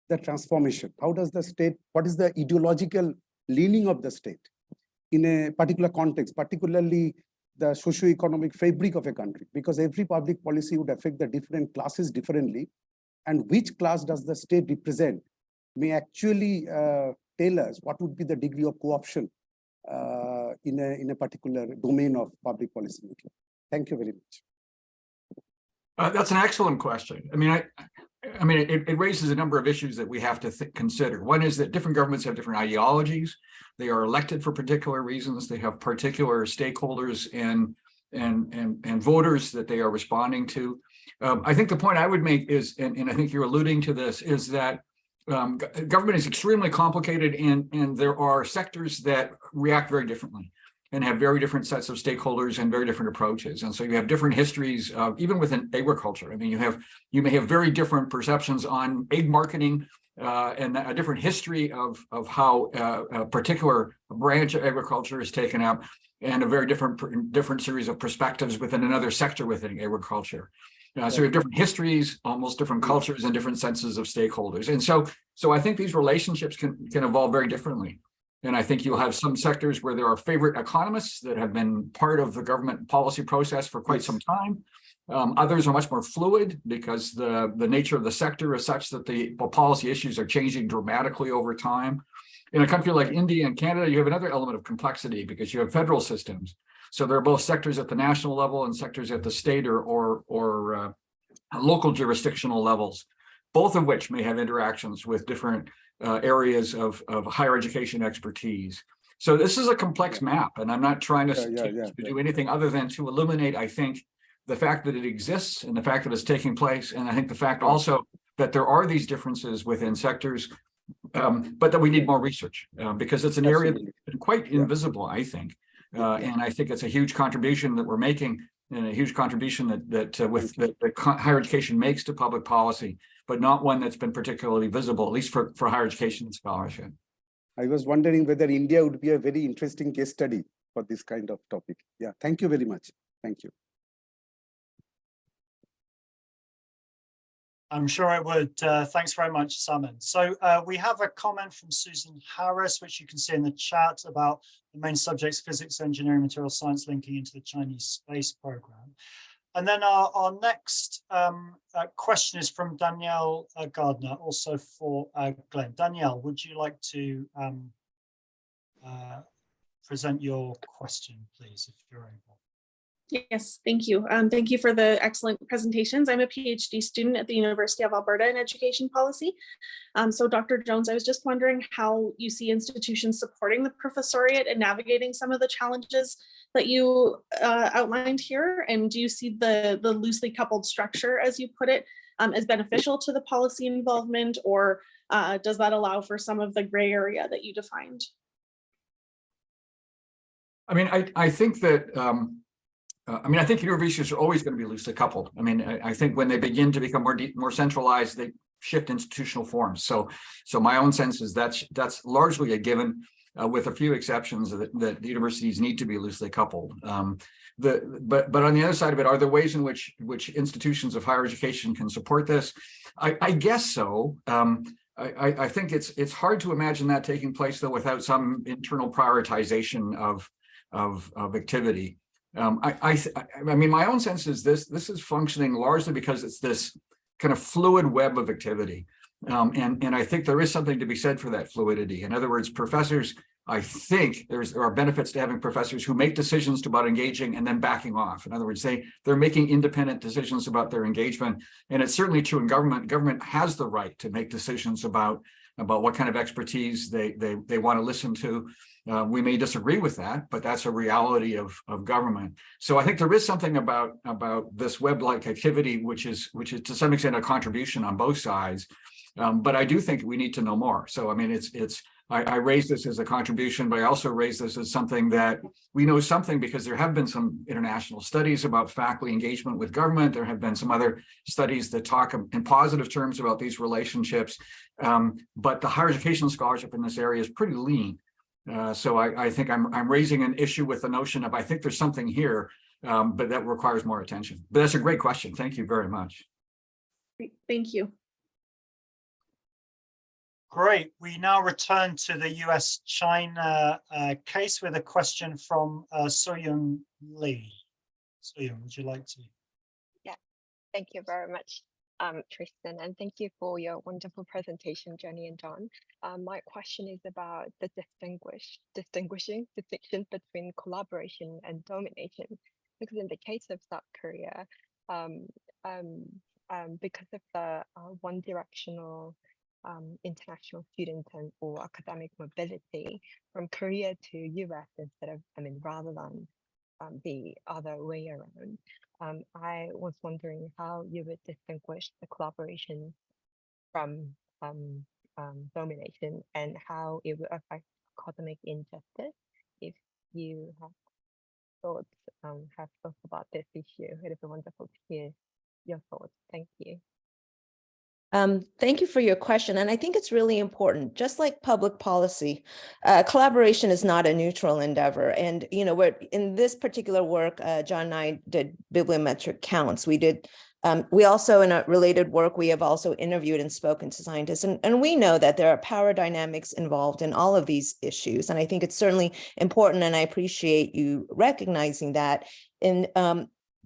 the transformation? What is the ideological leaning of the state in a particular context, particularly the socio-economic fabric of a country, because every public policy would affect the different classes differently, and which class does the state represent may actually tell us what would be the degree of co-option in a particular domain of public policy making. Thank you very much. That's an excellent question. It raises a number of issues that we have to consider. One is that different governments have different ideologies. They are elected for particular reasons. They have particular stakeholders and voters that they are responding to. I think the point I would make is, and I think you're alluding to this, is that government is extremely complicated, and there are sectors that react very differently and have very different sets of stakeholders and very different approaches. And so you have different histories, even within agriculture. You may have very different perceptions on egg marketing and a different history of how a particular branch of agriculture is taken up, and a very different series of perspectives within another sector within agriculture. So we have different histories, almost different cultures, and different senses of stakeholders. And so I think these relationships can evolve very differently. And I think you'll have some sectors where there are favorite economists that have been part of the government policy process for quite some time. Others are much more fluid because the nature of the sector is such that the policy issues are changing dramatically over time. In a country like India and Canada, you have another element of complexity because you have federal systems. So there are both sectors at the national level and sectors at the state or local jurisdictional levels, both of which may have interactions with different areas of higher education expertise. So this is a complex map, and I'm not trying to do anything other than to illuminate, I think, the fact that it exists and the fact that it's taking place. And I think the fact also that there are these differences within sectors, but that we need more research because it's an area that's been quite invisible, I think. And I think it's a huge contribution that we're making, and a huge contribution that higher education makes to public policy, but not one that's been particularly visible, at least for higher education and scholarship. I was wondering whether India would be a very interesting case study for this kind of topic. Yeah, thank you very much. Thank you. I'm sure it would. Thanks very much, Simon. So we have a comment from Susan Harris, which you can see in the chat, about the main subjects, physics, engineering, material science, linking into the Chinese space program. And then our next question is from Danielle Gardner, also for Glenn. Danielle, would you like to present your question, please, if you're able? Yes, thank you. Thank you for the excellent presentations. I'm a PhD student at the University of Alberta in education policy. So Dr. Jones, I was just wondering how you see institutions supporting the professoriate and navigating some of the challenges that you outlined here. And do you see the loosely coupled structure, as you put it, as beneficial to the policy involvement, or does that allow for some of the gray area that you defined? I mean, I think that I think universities are always going to be loosely coupled. I mean, I think when they begin to become more centralized, they shift institutional forms. So my own sense is that's largely a given, with a few exceptions that the universities need to be loosely coupled. But on the other side of it, are there ways in which institutions of higher education can support this? I guess so. I think it's hard to imagine that taking place though without some internal prioritization of activity. I mean, my own sense is this is functioning largely because it's this kind of fluid web of activity. And I think there is something to be said for that fluidity. In other words, professors, I think there are benefits to having professors who make decisions about engaging and then backing off. In other words, they're making independent decisions about their engagement. And it's certainly true in government. Government has the right to make decisions about what kind of expertise they want to listen to. We may disagree with that, but that's a reality of government. So I think there is something about this web-like activity, which is to some extent a contribution on both sides. But I do think we need to know more. So I mean, I raise this as a contribution, but I also raise this as something that we know something because there have been some international studies about faculty engagement with government. There have been some other studies that talk in positive terms about these relationships. But the higher education scholarship in this area is pretty lean. So I think I'm raising an issue with the notion of I think there's something here, but that requires more attention. But that's a great question. Thank you very much. Thank you. Great. We now return to the US-China case with a question from Soyoung Lee. Soyoung, would you like to? Yeah, thank you very much, Tristan, and thank you for your wonderful presentation, Jenny and John. My question is about the distinction between collaboration and domination, because in the case of South Korea, because of the one-directional international student or academic mobility from Korea to US instead of, rather than the other way around. I was wondering how you would distinguish the collaboration from domination and how it would affect academic injustice. If you have thoughts, have thoughts about this issue, it would be wonderful to hear your thoughts. Thank you. Thank you for your question. And I think it's really important, just like public policy, collaboration is not a neutral endeavor. And, you know, we're in this particular work, John and I did bibliometric counts. We also, in a related work, we have also interviewed and spoken to scientists, and we know that there are power dynamics involved in all of these issues. And I think it's certainly important, and I appreciate you recognizing that.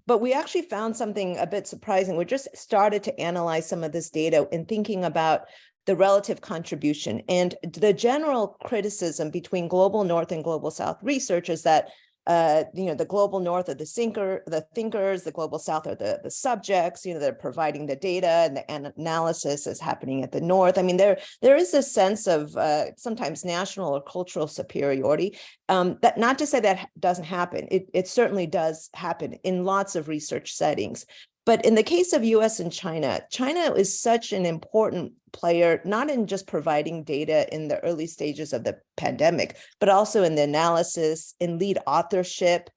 But we actually found something a bit surprising. We just started to analyze some of this data and thinking about the relative contribution. And the general criticism between global North and global South research is that you know, the global North are the thinkers, the global South are the subjects, you know, they're providing the data, and the analysis is happening at the North. I mean, there is a sense of sometimes national or cultural superiority. That not to say that doesn't happen. It certainly does happen in lots of research settings. But in the case of US and China, China is such an important player, not in just providing data in the early stages of the pandemic, but also in the analysis, in lead authorship,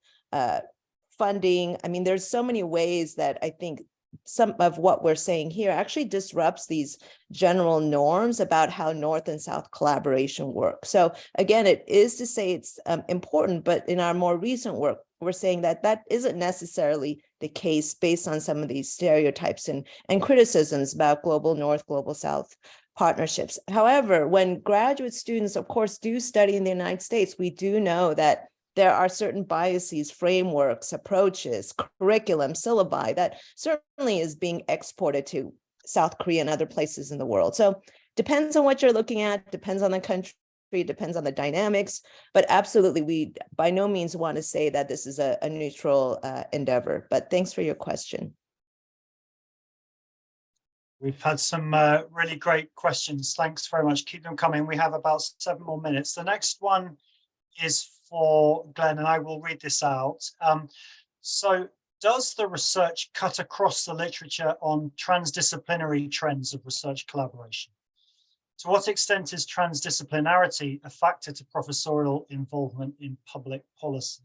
funding. I mean, there's so many ways that I think some of what we're saying here actually disrupts these general norms about how North and South collaboration works. So again, it is to say it's important, but in our more recent work, we're saying that that isn't necessarily the case based on some of these stereotypes and criticisms about global North, global South partnerships. However, when graduate students, of course, do study in the United States, we do know that there are certain biases, frameworks, approaches, curriculum, syllabi that certainly is being exported to South Korea and other places in the world. So depends on what you're looking at, depends on the country, depends on the dynamics, but absolutely, we by no means want to say that this is a neutral endeavor. But thanks for your question. We've had some really great questions. Thanks very much. Keep them coming. We have about 7 more minutes. The next one is for Glen, and I will read this out. So does the research cut across the literature on transdisciplinary trends of research collaboration? To what extent is transdisciplinarity a factor to professorial involvement in public policy?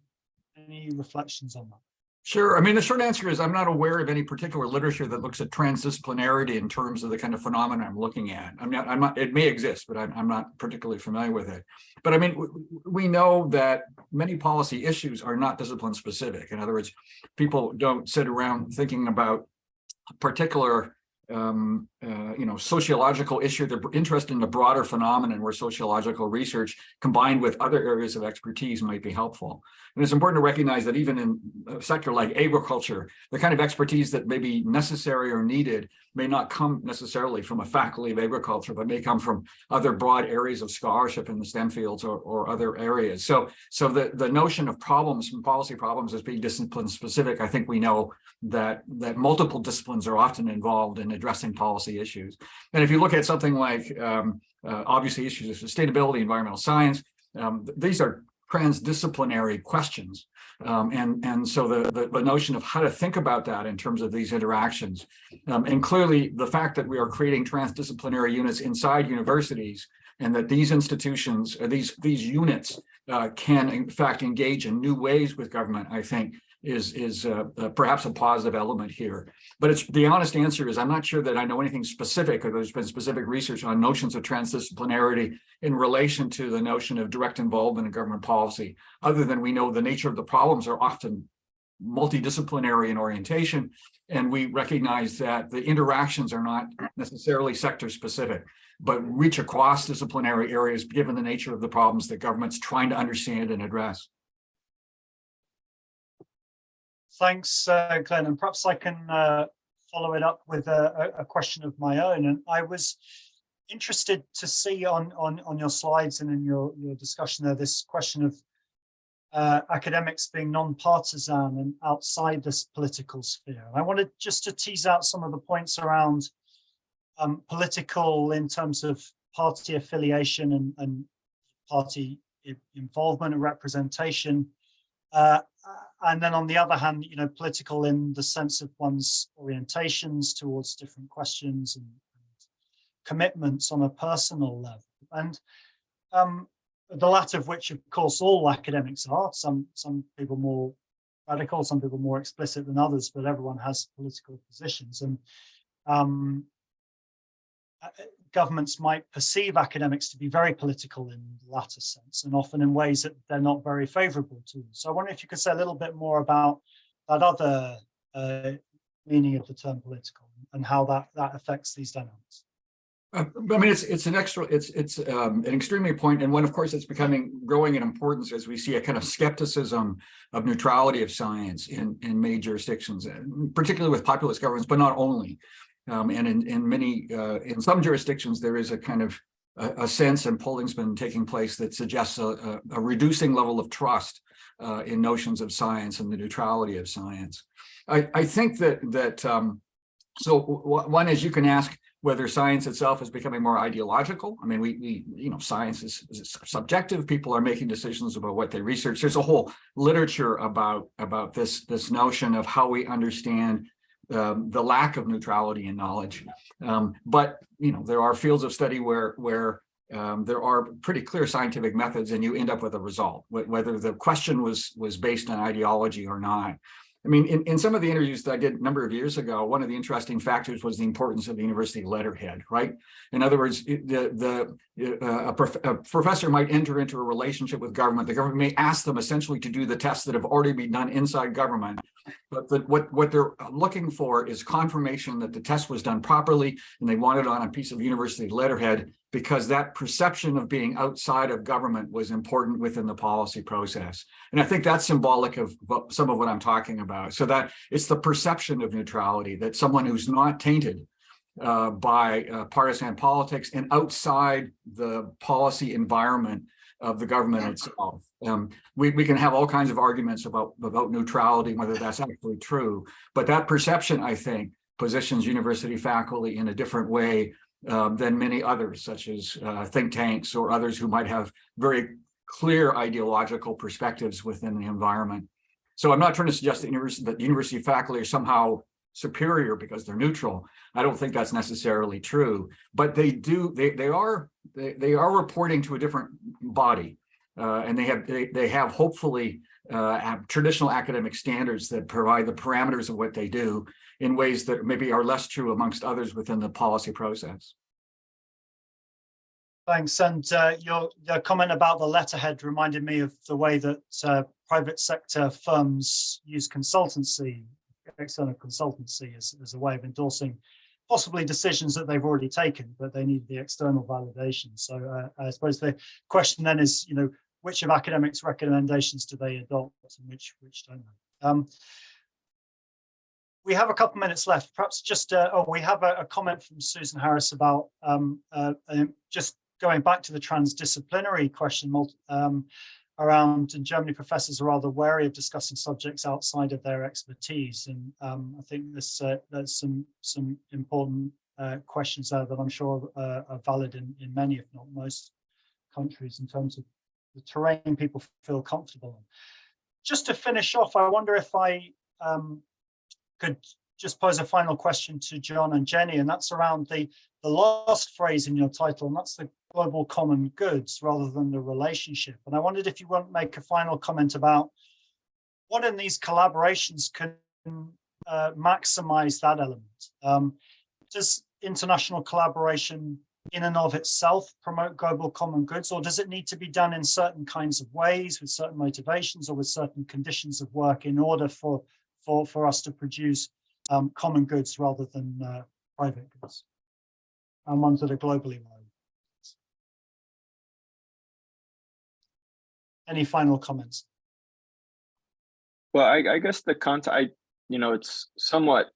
Any reflections on that? Sure. I mean, the short answer is I'm not aware of any particular literature that looks at transdisciplinarity in terms of the kind of phenomena I'm looking at. I'm not, it may exist, but I'm not particularly familiar with it. But I mean, we know that many policy issues are not discipline specific. In other words, people don't sit around thinking about a particular you know, sociological issue. They're interested in a broader phenomenon where sociological research combined with other areas of expertise might be helpful. And it's important to recognize that even in a sector like agriculture, the kind of expertise that may be necessary or needed may not come necessarily from a faculty of agriculture, but may come from other broad areas of scholarship in the STEM fields or other areas. So the notion of problems and policy problems as being discipline specific, I think we know that multiple disciplines are often involved in addressing policy issues. And if you look at something like obviously issues of sustainability, environmental science, these are transdisciplinary questions. And so the notion of how to think about that in terms of these interactions, and clearly the fact that we are creating transdisciplinary units inside universities, and that these institutions, these units can in fact engage in new ways with government, I think is perhaps a positive element here. But it's the honest answer is I'm not sure that I know anything specific, or there's been specific research on notions of transdisciplinarity in relation to the notion of direct involvement in government policy, other than we know the nature of the problems are often multidisciplinary in orientation, and we recognize that the interactions are not necessarily sector specific, but reach across disciplinary areas given the nature of the problems that government's trying to understand and address. Thanks, Glen, and perhaps I can follow it up with a question of my own. And I was interested to see on your slides and in your discussion there, this question of academics being non-partisan and outside this political sphere. And I wanted just to tease out some of the points around political in terms of party affiliation and party involvement and representation. And then on the other hand, you know, political in the sense of one's orientations towards different questions and commitments on a personal level. And the latter of which, of course, all academics are. Some people more radical, some people more explicit than others, but everyone has political positions. And governments might perceive academics to be very political in the latter sense, and often in ways that they're not very favorable to. So I wonder if you could say a little bit more about that other meaning of the term political and how that affects these dynamics. I mean, it's an extremely important, and one, of course, it's growing in importance as we see a kind of skepticism of neutrality of science in many jurisdictions, particularly with populist governments, but not only. And in some jurisdictions, there is a kind of a sense, and polling's been taking place, that suggests a reducing level of trust in notions of science and the neutrality of science. I think that so one is, you can ask whether science itself is becoming more ideological. I mean, science is subjective. People are making decisions about what they research. There's a whole literature about this notion of how we understand the lack of neutrality in knowledge. But there are fields of study where there are pretty clear scientific methods, and you end up with a result, whether the question was based on ideology or not. I mean, in some of the interviews that I did a number of years ago, one of the interesting factors was the importance of the university letterhead, right? In other words, a professor might enter into a relationship with government. The government may ask them essentially to do the tests that have already been done inside government. But what they're looking for is confirmation that the test was done properly, and they want it on a piece of university letterhead, because that perception of being outside of government was important within the policy process. And I think that's symbolic of some of what I'm talking about. So that it's the perception of neutrality, that someone who's not tainted by partisan politics and outside the policy environment of the government itself. We can have all kinds of arguments about neutrality, whether that's actually true, but that perception, I think, positions university faculty in a different way than many others, such as think tanks or others who might have very clear ideological perspectives within the environment. So I'm not trying to suggest that university faculty are somehow superior because they're neutral. I don't think that's necessarily true, but they are reporting to a different body, and they have hopefully traditional academic standards that provide the parameters of what they do in ways that maybe are less true amongst others within the policy process. Thanks. And your comment about the letterhead reminded me of the way that private sector firms use consultancy, external consultancy, as a way of endorsing possibly decisions that they've already taken, but they need the external validation. So I suppose the question then is, which of academics' recommendations do they adopt and which don't they? We have a couple minutes left. Perhaps just, we have a comment from Susan Harris about just going back to the transdisciplinary question around, in Germany, professors are rather wary of discussing subjects outside of their expertise. And I think there's some important questions there that I'm sure are valid in many, if not most, countries in terms of the terrain people feel comfortable in. Just to finish off, I wonder if I could just pose a final question to John and Jenny, and that's around the last phrase in your title, and that's the global common goods rather than the relationship. And I wondered if you want to make a final comment about what in these collaborations can maximize that element. Does international collaboration in and of itself promote global common goods, or does it need to be done in certain kinds of ways, with certain motivations or with certain conditions of work in order for us to produce common goods rather than private goods, and ones that are globally known? Any final comments? Well, I guess the content, it's somewhat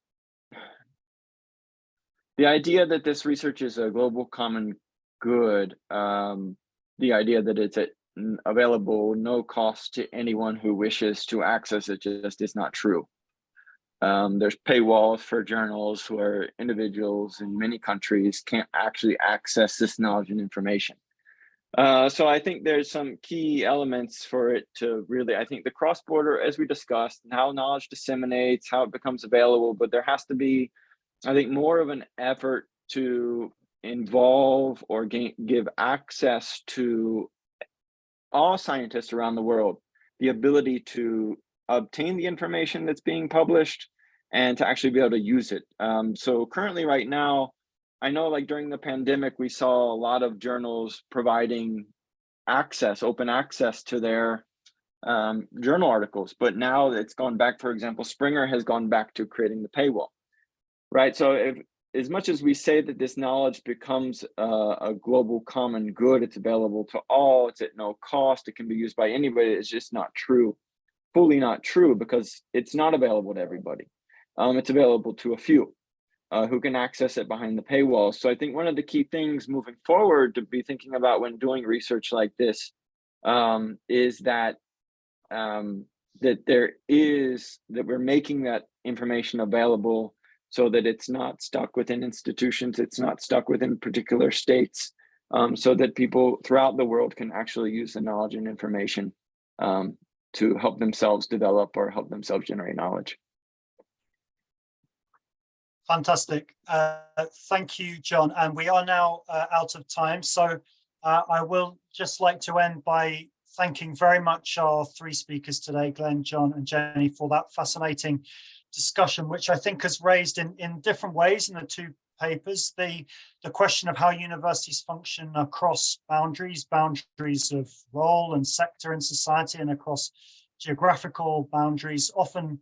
the idea that this research is a global common good, the idea that it's available no cost to anyone who wishes to access it just is not true. There's paywalls for journals where individuals in many countries can't actually access this knowledge and information. So I think there's some key elements for it to really, I think the cross-border, as we discussed, and how knowledge disseminates, how it becomes available, but there has to be, I think, more of an effort to involve or give access to all scientists around the world, the ability to obtain the information that's being published and to actually be able to use it. So currently right now, I know like during the pandemic, we saw a lot of journals providing access, open access to their journal articles, but now it's gone back. For example, Springer has gone back to creating the paywall, right? So if, as much as we say that this knowledge becomes a global common good, it's available to all, it's at no cost, it can be used by anybody, it's just not true, fully not true, because it's not available to everybody. It's available to a few who can access it behind the paywall. So I think one of the key things moving forward to be thinking about when doing research like this is that that we're making that information available so that it's not stuck within institutions, it's not stuck within particular states, so that people throughout the world can actually use the knowledge and information to help themselves develop or help themselves generate knowledge. Fantastic. Thank you, John. And we are now out of time. So I will just like to end by thanking very much our three speakers today, Glen, John, and Jenny, for that fascinating discussion, which I think has raised in different ways in the two papers, the question of how universities function across boundaries of role and sector in society and across geographical boundaries, often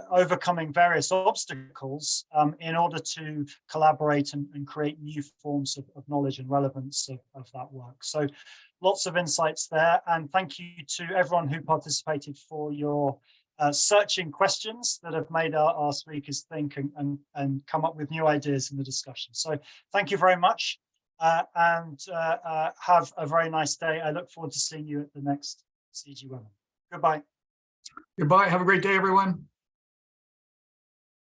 overcoming various obstacles in order to collaborate and create new forms of knowledge and relevance of that work. So lots of insights there, and thank you to everyone who participated for your searching questions that have made our speakers think and come up with new ideas in the discussion. So thank you very much, and have a very nice day. I look forward to seeing you at the next CG webinar. Goodbye. Goodbye. Have a great day, everyone.